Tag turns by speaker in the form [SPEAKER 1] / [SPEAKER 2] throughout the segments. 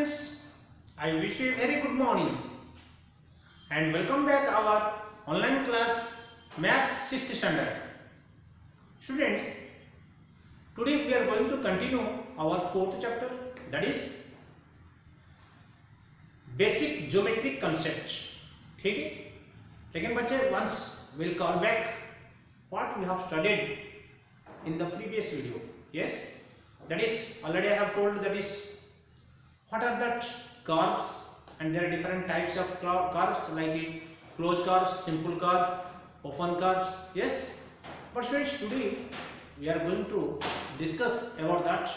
[SPEAKER 1] students, I wish you a very good morning and welcome back our online class Maths 6th standard. Students, today we are going to continue our 4th chapter, that is basic geometric concepts. ठीक है, लेकिन बच्चे once we'll call back what we have studied in the previous video. Yes, that is already I have told, that is what are that curves, and there are different types of curves like closed curves, simple curve, open curves. Yes, but students, today we are going to discuss about that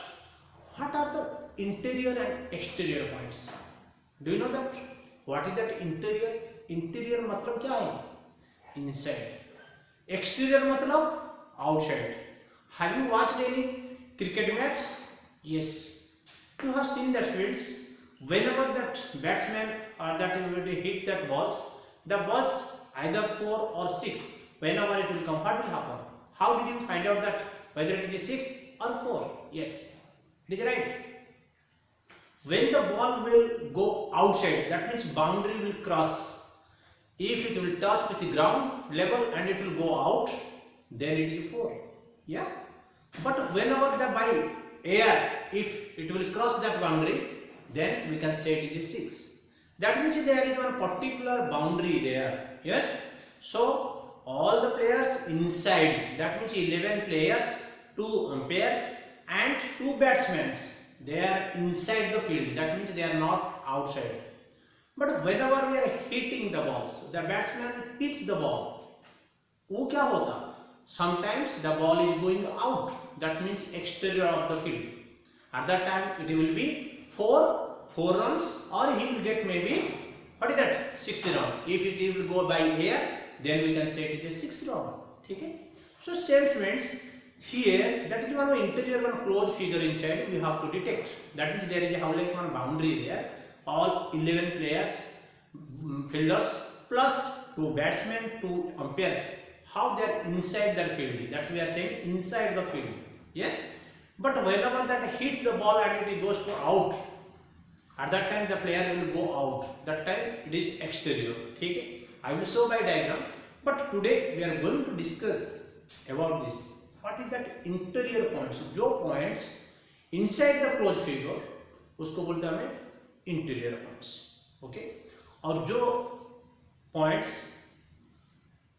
[SPEAKER 1] what are the interior and exterior points. Do you know that what is that interior? Interior मतलब क्या है? Inside. Exterior मतलब outside. Have you watched any cricket match? Yes, you have seen that fields. Whenever that batsman or that will hit that balls, the balls either 4 or 6. Whenever it will come, what will happen? How did you find out that whether it is 6 or 4? Yes, it is right. When the ball will go outside, that means boundary will cross. If it will touch with the ground level and it will go out, then it is 4. Yeah. But whenever the by air, if it will cross that boundary, then we can say it is 6. That means there is one particular boundary there. Yes. So all the players inside, that means 11 players, 2 umpires and 2 batsmen, they are inside the field. That means they are not outside. But whenever we are hitting the balls, the batsman hits the ball, वो क्या होता? Sometimes the ball is going out, that means exterior of the field. At that time it will be 4 runs, or he will get maybe, what is that, 6 runs. If it will go by air, then we can say it is a 6 run. Okay? So same students, here that is one interior, one closed figure inside we have to detect. That means there is a like one boundary there. All 11 players, fielders plus 2 batsmen, 2 umpires, how they are inside that field, that we are saying inside the field. Yes, but whenever that hits the ball and it goes to out, at that time the player will go out, that time it is exterior. Okay, I will show by diagram, but today we are going to discuss about this. What is that interior points? जो points inside the closed figure उसको बोलते हैं हमें interior points. Okay, और जो points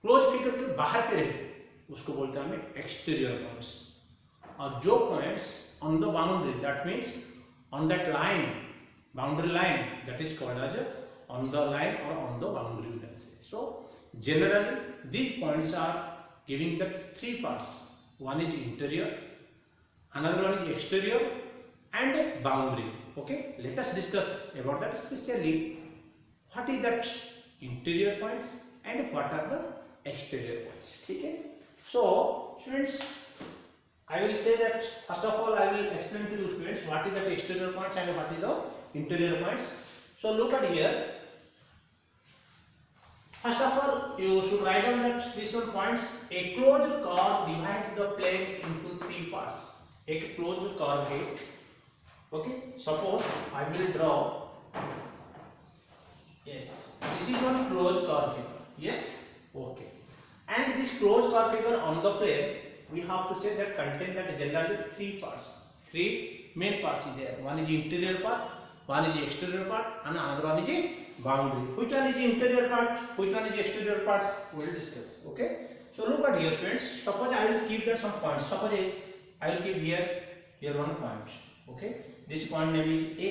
[SPEAKER 1] close figure के बाहर पे रहते उसको बोलते हैं हमें एक्सटीरियर पॉइंट्स. और जो points on the boundary, that means on that line, boundary line, that is called as on the line और on the boundary we can say. So generally these points are giving the 3 parts. One is interior, another one is exterior and boundary. Okay, let us discuss about that, especially what is that interior points and what are the exterior points. Okay, so students, I will say that first of all I will explain to you students what is that exterior points and what is the interior points. So look at here. First of all, you should write down that these one points. A closed curve divides the plane into 3 parts. एक closed curve है. Okay, suppose I will draw. Yes, this is one closed curve figure. Yes, okay. And this closed curve figure on the plane, we have to say that contain that generally 3 parts. 3 main parts is there. One is interior part, one is exterior part, and another one is boundary. Which one is interior part? Which one is exterior parts? We will discuss. Okay. So look at here, friends. Suppose I will give that some points. Suppose I will give here one point. Okay. This point name is A,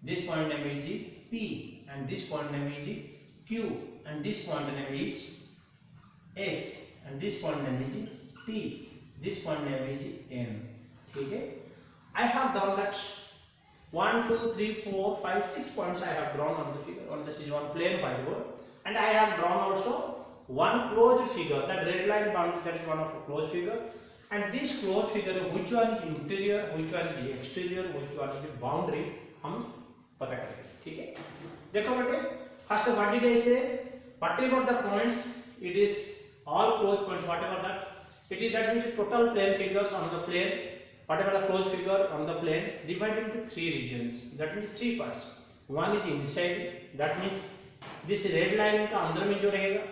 [SPEAKER 1] this point name is P, and this point name is Q, and this point name is S, and this point name is T, this point name is N. Okay, I have done that 1, 2, 3, 4, 5, 6 points I have drawn on the figure. On this is one plain whiteboard, and I have drawn also one closed figure. That red line boundary, that is one of a closed figure. And this closed figure, which one is interior, which one is exterior, which one is boundary, हम पता करेंगे. ठीक है, देखो बेटे, first what did I say? Whatever the points, it is all closed points. Whatever that, it is, that means total plane figures on the plane. whatever the closed figure on the plane divided into three regions, that means three parts. One is inside, that means this red line का अंदर में जो रहेगा,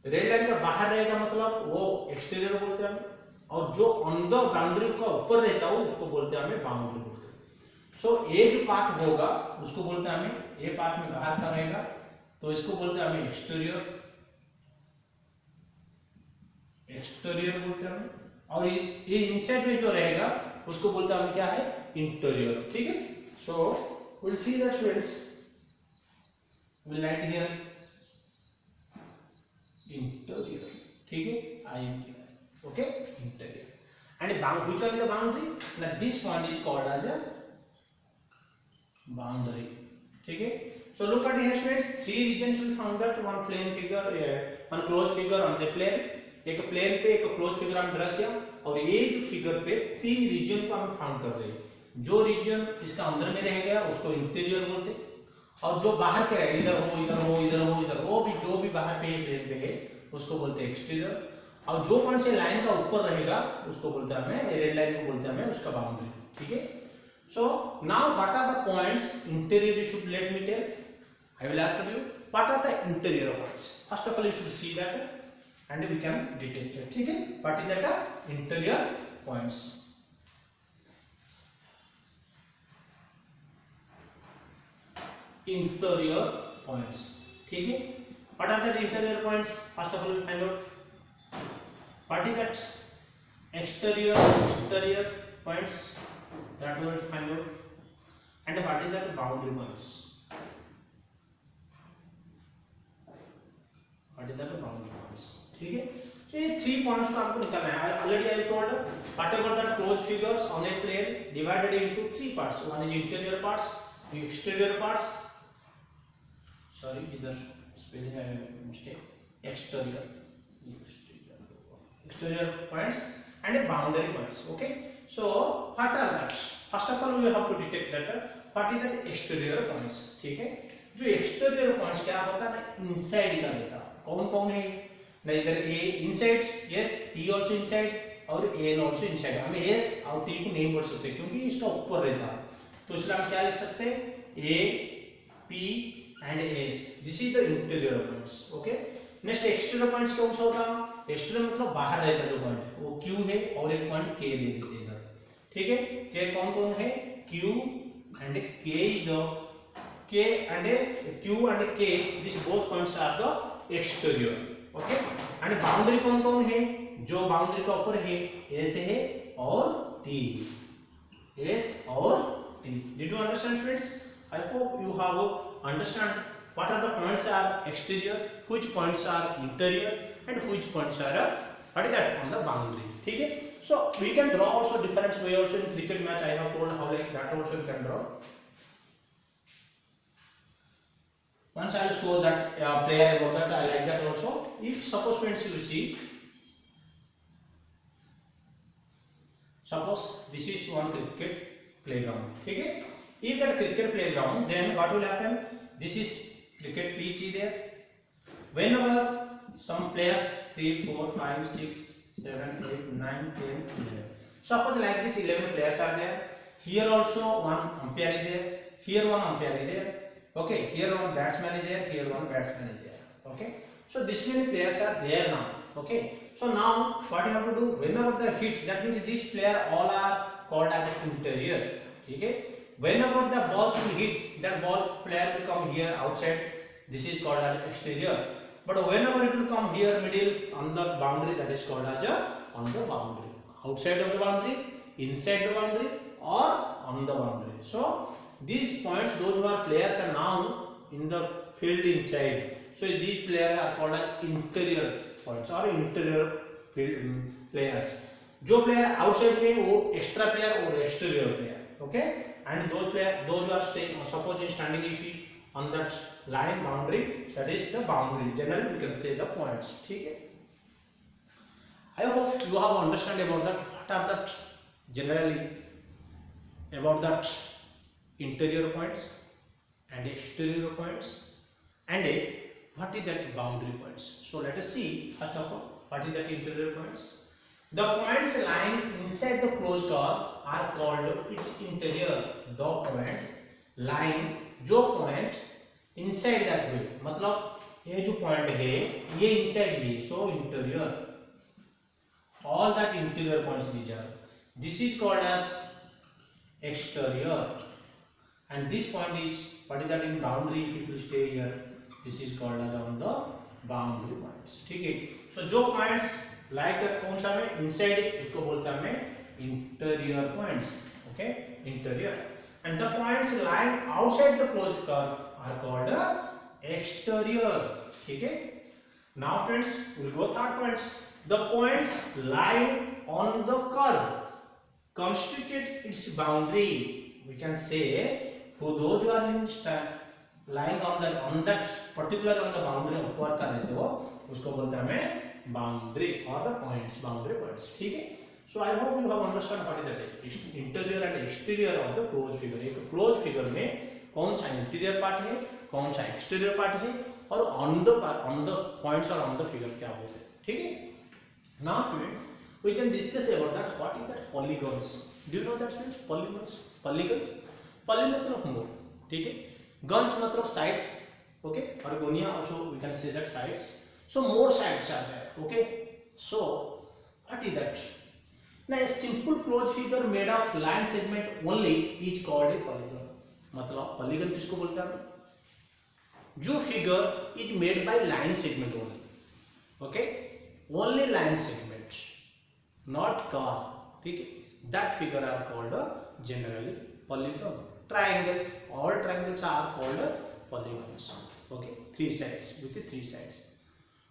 [SPEAKER 1] red line का बाहर रहेगा मतलब वो एक्सटीरियर बोलते हैं हमें, और जो ऑन द बाउंड्री का ऊपर रहता है उसको बोलते हैं हमें बाउंड्री बोलते हैं। सो ये जो पार्ट होगा उसको बोलते हैं हमें, ये पार्ट में बाहर का रहेगा तो इसको बोलते हैं हमें एक्सटीरियर, एक्सटीरियर बोलते हैं हमें, और ये इनसाइड में जो रहेगा उसको बोलते हैं हमें क्या है, इंटीरियर। ठीक है, so will see that friends, will write here interior. ठीक है, INTERIOR, okay, interior. And which one is the boundary? Now this point is called as a boundary. ठीक है, so look at here students, three regions will found that one plane figure, one closed figure on the plane, एक plane पे एक close figure हम draw किया, और ये जो फिगर पे तीन रीजन को हम फाउंड कर रहे हैं। जो रीजन इसका अंदर में रह गया उसको इंटीरियर बोलते हैं, और जो बाहर के रहे, इधर हो इधर हो इधर हो इधर, वो भी जो भी बाहर पे प्लेन पे है उसको बोलते हैं एक्सटीरियर, और जो पॉइंट से लाइन का ऊपर रहेगा उसको बोलते हैं हमें, रेड लाइन को बोलते हैं हमें उसका बाउंड्री। ठीक है, so now what are the points interior, you should let me tell, I will ask you what are the interior points. First of all you should see that and we can detect it. ठीक है, what is that interior points? Interior points. ठीक है, what are the interior points? First of all we find out what is that exterior points, that we want to find out, and what is that boundary points, what is that boundary points. ठीक है, तो ये three points को आपको निकालना है। Already I told whatever that close figures on a plane divided into three parts, one is interior parts, exterior parts, sorry इधर spelling है mistake, exterior points and boundary points. Okay, so what are that? First of all we have to detect that what is that exterior points. ठीक है, जो exterior points क्या होता है ना, inside का रहता, कौन कौन है ना, इधर A inside, yes T also inside, और ए आल्सो इनसाइड। हम एस और टी को नहीं बोल सकते क्योंकि इसका ऊपर रहता है, तो इसलिए हम क्या लिख सकते हैं, A P and S, this is the interior points. Okay, next exterior points कौन सा होता है, एक्सटीरियर मतलब बाहर रहता जो पॉइंट वो क्यू है, और एक पॉइंट के दे देते हैं इधर। ठीक है, के कौन कौन है, q and k is the k and q and k, this both points are the exterior. Okay, and boundary कौन कौन है, जो बाउंड्री का ऊपर है, एस है और टी, एस और t. Did you understand students? I hope you have understand what are the points are exterior, which points are interior, and which points are what is that on the boundary. ठीक है, so we can draw also different way also in cricket match, I have told how like that also we can draw. Once I will show that player about that, I like that also. If suppose friends you see, suppose this is one cricket playground. ठीक है, if that cricket playground, then what will happen? This is cricket pitch is there. Whenever some players 3, 4, 5, 6, 7, 8, 9, 10, 11. Suppose like this 11 players are there. Here also one umpire is there. Here one umpire is there. Okay, here one batsman is there, here one batsman is there. Okay, so this many players are there now. Okay, so now what you have to do, whenever the hits, that means this player all are called as interior. Okay, whenever the balls will hit, that ball player will come here outside, this is called as exterior. But whenever it will come here middle on the boundary, that is called as on the boundary, outside of the boundary, inside the boundary, or on the boundary. So these points, those who are players are now in the field inside, so these players are called as interior points or interior field players. जो player outside में वो extra player और exterior player. Okay, and those player, those who are staying, suppose in standing if on that line boundary, that is the boundary. Generally we can say the points. ठीक है, I hope you have understand about that. What are that generally about that interior points and exterior points, and what is that boundary points. So let us see first of all what is that interior points. The points lying inside the closed curve are called its interior. The points lying, जो point inside that way, मतलब ये जो point है ये inside है, so interior. All that interior points these are. This is called as exterior, and this point is particularly in boundary. If it will stay here, this is called as on the boundary points. ठीक है. So जो points like कौन सा में inside उसको बोलते हैं हमें interior points. Okay, interior. And the points lying outside the closed curve are called exterior. ठीक है. Now friends, we'll go third points. The points lying on the curve constitute its boundary. We can say for those who are lying on that particular on the boundary ऊपर का रहते हो उसको बोलते हैं हमें boundary or the points, boundary points. ठीक है. So I hope you have understood what is that interior and exterior of the closed figure. एक closed figure में कौन सा interior part है, कौन सा exterior part है, और on the points और on the figure क्या बोलते हैं. ठीक है. Now students, we can discuss about that. What is that polygons? Do you know that students? Polygons. Poly मतलब more. ठीक है. Gons मतलब sides. Okay. और gonia also we can say that sides. So more sides are there. Okay. So what is that? Now a simple closed figure made of line segment only is called a polygon. मतलब polygon किसको बोलते हैं? जो figure is made by line segment only. Okay. Only line segments, not curve. ठीक है. That figure are called generally polygon. Triangles, all triangles are called polygons. Okay, three sides with the three sides.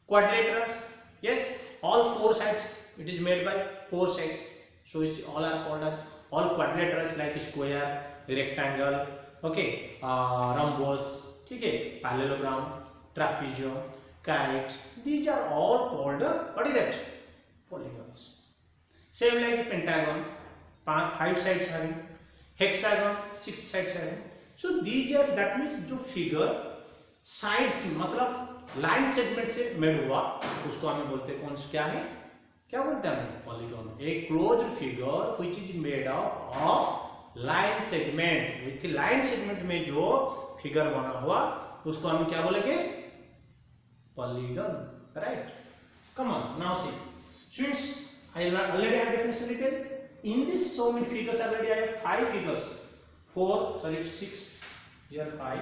[SPEAKER 1] Quadrilaterals, yes, all four sides. It is made by four sides, so it's all are called as all quadrilaterals like square, rectangle, okay, rhombus, ठीक है, parallelogram, trapezium, kite. These are all called what is that? Polygons. Same like pentagon, 5 sides having, hexagon 6 sides having. So these are, that means जो figure sides मतलब line segment से made हुआ उसको हमें बोलते हैं कौन सा क्या है, क्या बोलते हैं हमें? Polygon. A closed figure which is made of line segment. with line segment में जो figure बना हुआ उसको हम क्या बोलेंगे? Polygon. Right. Come on, now see. Students, I already have definition written. In this so many figures already I have 5 figures. 6. Here 5,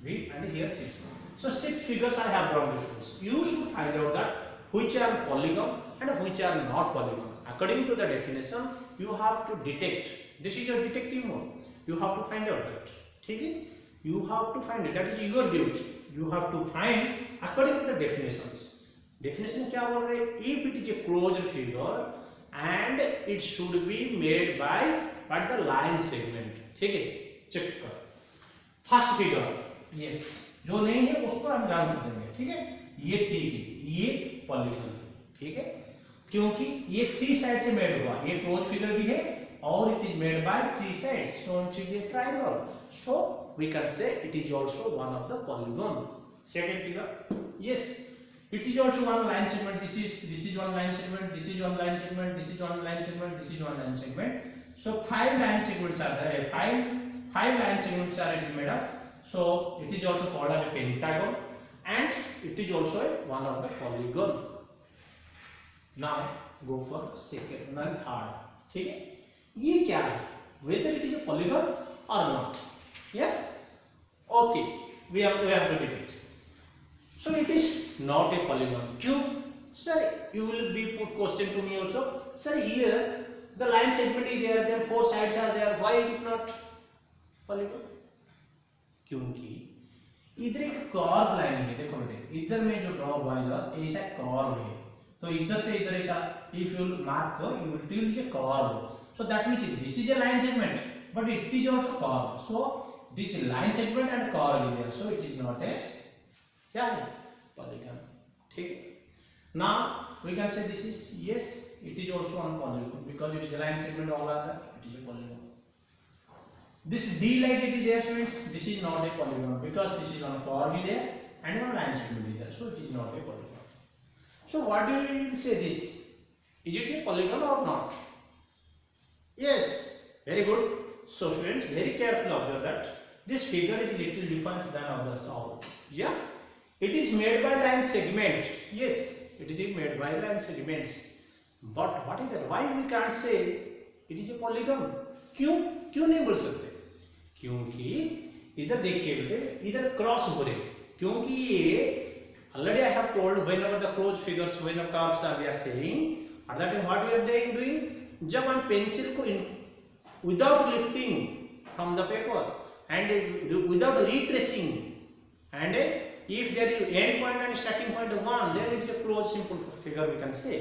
[SPEAKER 1] and here 6. So 6 figures I have drawn, students. You should find out that which are polygon and which are not polygon. According to the definition, you have to detect. This is your detective mode. You have to find out that. Okay? You have to find it. That is your duty. You have to find according to the definitions. Definition क्या बोल रहे हैं? If it is a closed figure and it should be made by what the line segment. ठीक है? Check कर. First figure. Yes. जो नहीं है उसको हम जान कर देंगे. ठीक है? ये ठीक है. ये polygon. ठीक है? क्योंकि ये 3 साइड से मेड हुआ. ये closed figure भी है और it is made by 3 sides. So it is a triangle. So we can say it is also one of the polygon. Second figure. Yes. It is also one line segment. This is one line segment. This is one line segment. This is one line segment. This is one line segment. So 5 line segments are there. 5 line segments are it made of. So it is also called as a pentagon, and it is also one of the polygon. Now go for second and third. ठीक है? ये क्या है? Whether it is a polygon or not? Yes. Okay. We have to detect. So it is not a polygon. क्यों? Sir, you will be put question to me also. Sir, here the line segment is there, then 4 sides are there. Why it is not polygon? क्योंकि इधर एक curve line है. देखो बेटे, इधर में जो ड्रॉ हुआ है ऐसा कर्व है. तो इधर से इधर ऐसा if you mark you will tell it is a curve. So that means this is a line segment, but it is also curve. So this line segment and curve is there. So it is not a क्या है? Polygon. ठीक है? Now we can say this is yes, it is also on polygon because it is a line segment all are there. It is a polygon. This D like it is there, students. This is not a polygon because this is on curve there and one line segment is there. So it is not a polygon. So what do you say this? Is it a polygon or not? Yes, very good. So students, very carefully observe that this figure is little different than others all. Yeah, it is made by line segment. Yes, it is made by line segments. But what is that? Why we can't say it is a polygon? क्यों नहीं बोल सकते? क्योंकि इधर देखिए बेटे, इधर cross हो रहे, क्योंकि ये already I have told whenever the closed figures, when the curves are we are saying, at that time what we are doing? जब हम पेंसिल को without lifting from the paper and without retracing, and if there is end point and starting point one, then it is a closed simple figure we can say.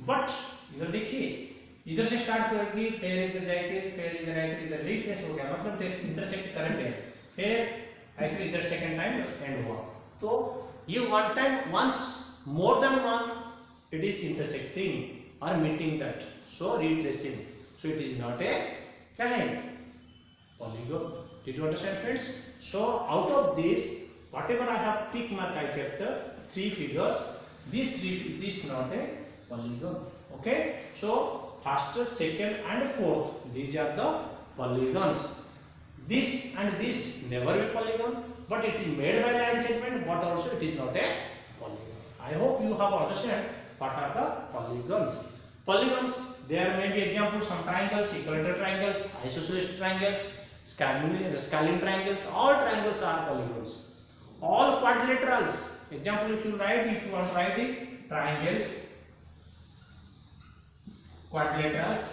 [SPEAKER 1] But इधर देखिए, इधर से start करके फिर इधर जाके फिर इधर आके इधर रिट्रेस हो गया, मतलब इंटरसेक्ट कर गए, फिर आके इधर सेकंड टाइम एंड हुआ. तो ये one time, once more than one, it is intersecting or meeting that, so retracing. So it is not a क्या है? Polygon. Did you understand, friends? So out of this, whatever I have tick mark, I kept three figures. This not a polygon. Okay. So first, second, and fourth, these are the polygons. This and this never be polygon, but it is made by line segment, but also it is not a polygon. I hope you have understand what are the polygons. Polygons, there may be examples, some triangles, equilateral triangles, isosceles triangles, scalene triangles. All triangles are polygons. All quadrilaterals. Example, if you want to write it, triangles, quadrilaterals,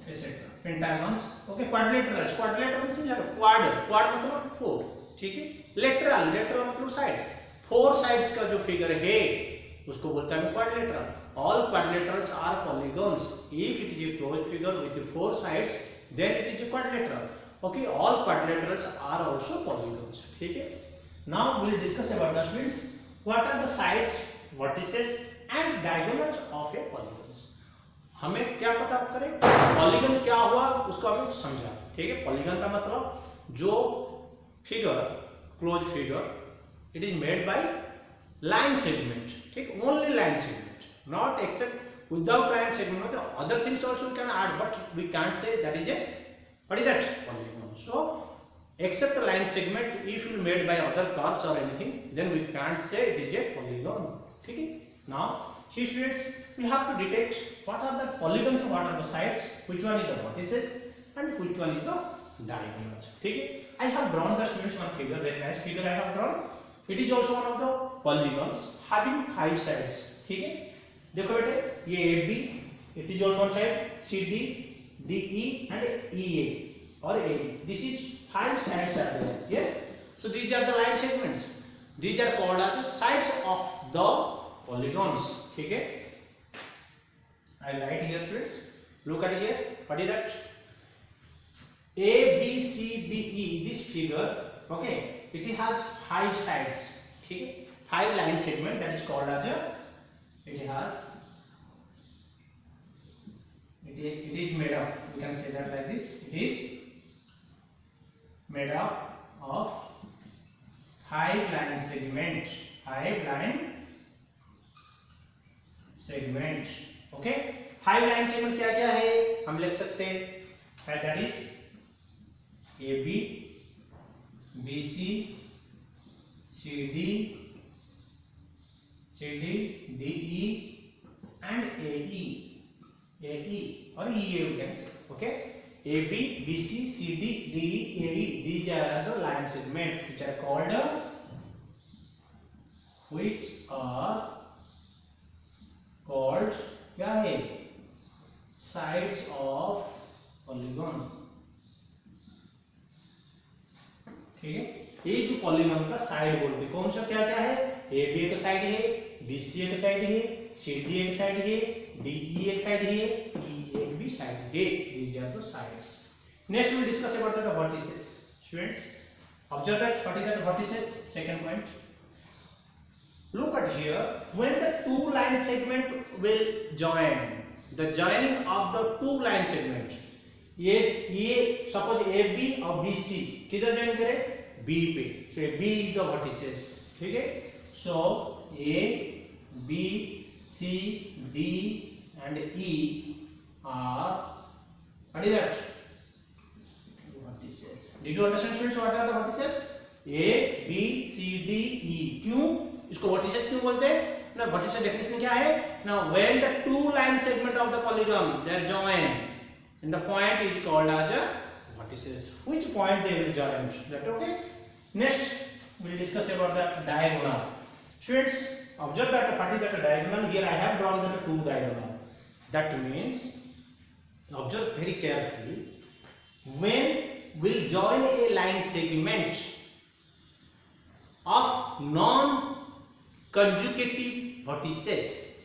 [SPEAKER 1] etc. Pentagons. Okay, quadrilaterals. Quadrilateral means quad मतलब four. ठीक है. Lateral मतलब sides. Four sides का जो figure है उसको बोलते हैं quadrilateral. All quadrilaterals are polygons. If it is a closed figure with four sides, then it is a quadrilateral. Okay, all quadrilaterals are also polygons. ठीक है. Now we will discuss about the students. What are the sides, vertices, and diagonals of a polygons? हमें क्या पता करें? Polygon क्या हुआ उसको हमें समझा. ठीक है. पॉलीगन का मतलब जो figure, close figure, it is made by line segment. ठीक, only line segment, not except without line segment. मतलब other things also we can add, but we can't say that is a what is that polygon. So except the line segment, if it made by other curves or anything, then we can't say it is a polygon. ठीक है. Now see students, we have to detect what are the polygons, what are the sides, which one is the vertices and which one is the diagonals. ठीक है. I have drawn the students one figure, very nice figure I have drawn. It is also one of the polygons having five sides. ठीक है. देखो बेटे, ये AB, it is also one side, CD, DE and EA or AE. This is five sides are there. Yes. So these are the line segments. These are called as sides of the polygons. ठीक है. I write here students. Look at here. What is that? A, B, C, D, E. This figure. Okay. It has five sides. ठीक है. Five line segment. That is called as a. It has. It is made of. We can say that like this. It is made up of five line segments. Five line segments. Okay. Five line segment क्या क्या है हम लिख सकते हैं. That is AB, BC, CD, DE and AE. AE or EA we can say. Okay. AB, BC, CD, DE, AE. These are the line segment which are called क्या है? Sides of polygon. ठीक है. ये जो polygon का side बोलते हैं, कौन सा क्या क्या है? AB एक साइड है, BC एक साइड है, CD एक साइड है, DE एक साइड है, EA एक भी साइड है. These are the sides. Next we will discuss about the vertices. Students, observe that what is the vertices. Second point. Look at here. When the two line segment will join, the joining of the two line segments. ये suppose AB और BC किधर join करे? B पे. So B is the vertices. ठीक है. So A, B, C, D and E are, what is that? Vertices. Did you understand students what are the vertices? A, B, C, D, E. क्यों इसको vertices क्यों बोलते हैं? ना vertices definition क्या है? Now when the two line segment of the polygon they are joined, and the point is called as a vertices. Which point they will join? That okay? Next we will discuss about that diagonal. Students, observe that what is that diagonal. Here I have drawn that two diagonal. That means observe very carefully. When we'll join a line segment of non-conjugative vertices,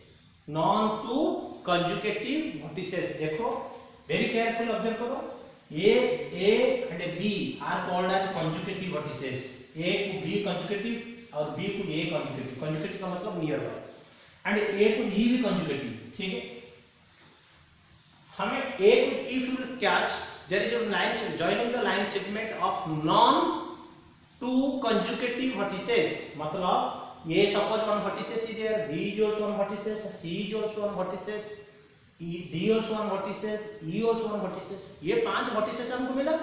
[SPEAKER 1] non-two conjugative vertices. देखो very careful observe करो. A and B are called as conjugative vertices. A को B conjugative और B को A conjugative. Conjugative का मतलब near by. And A को E भी conjugative. ठीक है? हमें A को if you will catch there is a line joining the line segment of non-two conjugative vertices. मतलब A suppose one vertices is there, B is also one vertices, C is also one vertices. D also one vertices, E also one vertices. ये 5 vertices हमको मिला.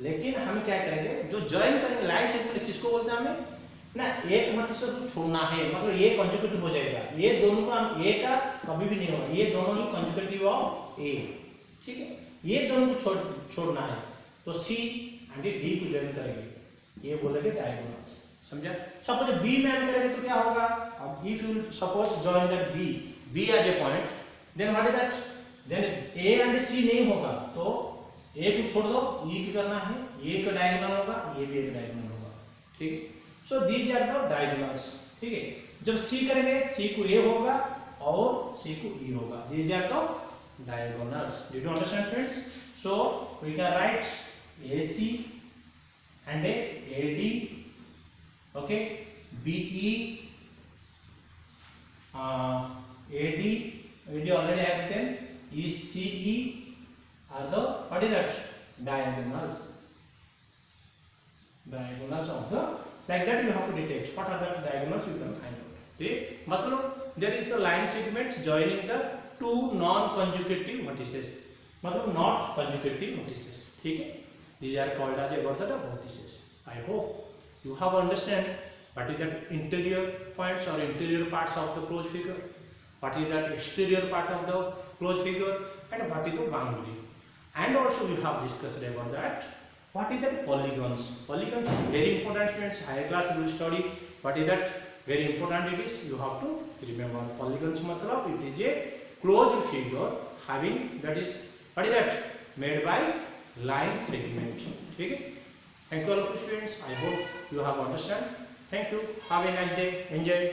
[SPEAKER 1] लेकिन हम क्या करेंगे जो join करेंगे लाइन सेगमेंट किसको बोलते हैं हमें ना एक vertices को छोड़ना है मतलब ये कंजुगेटिव हो जाएगा. ये दोनों का A का कभी भी नहीं होगा. ये दोनों ही कंजुगेटिव ऑफ A. ठीक है. ये दोनों को छोड़ना है तो C एंड D को ज्वाइन करेंगे. ये बोलेंगे डायगोनल्स. समझा? सपोज B में हम करेंगे तो क्या होगा? अब if you suppose join that B as a point, then what is that? Then A and C नहीं होगा तो A को छोड़ दो, E भी करना है, ये का डायगोनल होगा, ये भी एक डायगोनल होगा. ठीक है. So these are the diagonals. ठीक है. जब C करेंगे C को A होगा और C को E होगा. These are the diagonals. Did you understand friends? So we can write AC and AD, okay, BE, AD already I have written, ECE are the, what is that? Diagonals. Diagonals of the, like that you have to detect what are the diagonals you can find out. Okay, मतलब there is the line segment joining the two non-conjugative vertices. मतलब not conjugative vertices. ठीक है? These are called as about the vertices. I hope you have understand what is that interior points or interior parts of the closed figure, what is that exterior part of the closed figure, and what is the boundary. And also we have discussed about that what is that polygons. Polygons is very important students. Higher class we will study what is that. Very important it is. You have to remember polygons मतलब it is a closed figure having that is what is that made by line segment. ठीक है. Thank you all students. I hope you have understand. Thank you. Have a nice day. Enjoy.